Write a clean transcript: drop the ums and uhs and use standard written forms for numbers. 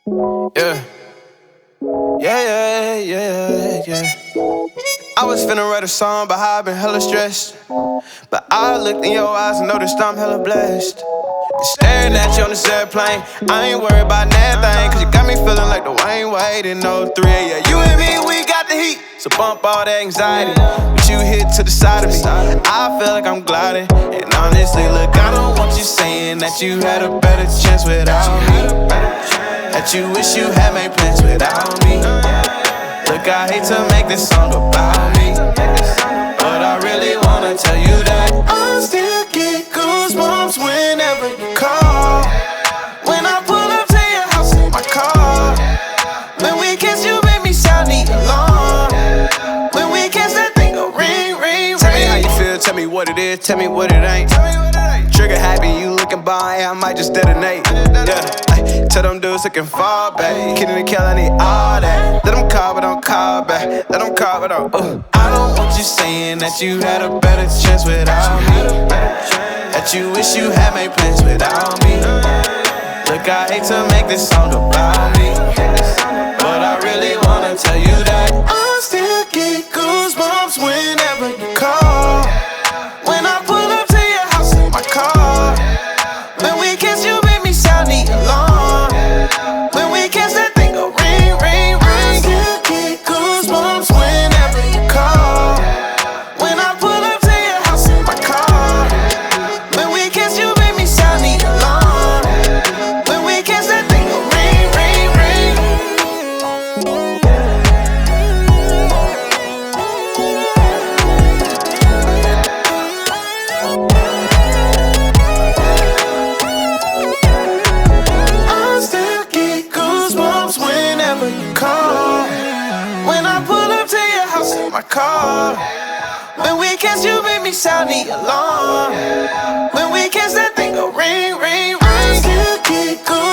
Yeah. Yeah. I was finna write a song about how I've been hella stressed, but I looked in your eyes and noticed I'm hella blessed. Staring at you on this airplane, I ain't worried about nothing, cause you got me feeling like the Wayne Wade in '03. Yeah, you and me, we got the heat, so bump all that anxiety. But you hit to the side of me, I feel like I'm gliding. And honestly, look, I don't want you saying that you had a better chance without me, that you wish you had made plans without me. Look, I hate to make this song about me, but I really wanna tell you that I still get goosebumps whenever you call. When I pull up to your house in my car, when we kiss, you make me sound the alarm. When we kiss, that thing go ring, ring, ring. Tell me how you feel, tell me what it is, tell me what it ain't. Trigger happy, you looking by, I might just detonate. Yeah, tell them dudes looking far back. Kidding and kill, I need all that. Let them call, but don't call back. Let them call, but don't. I don't want you saying that you had a better chance without me, that you wish you had made plans without me. Look, I hate to make this song about me, but I really wanna tell you that I still get goosebumps whenever you call. When I pull up to your house in my car, when we kiss, you make me sound the alarm. When we kiss, that thing go ring, ring, ring. I still get goosebumps whenever you call. When I pull up to your house in my car, when we kiss, you make me sound the alarm. When we kiss, that thing go ring, ring, ring. I still get goosebumps whenever you call. When I pull up to your house in my car, when we kiss, you make me sound the alarm. When we kiss, that thing go ring, ring, ring. I still get goosebumps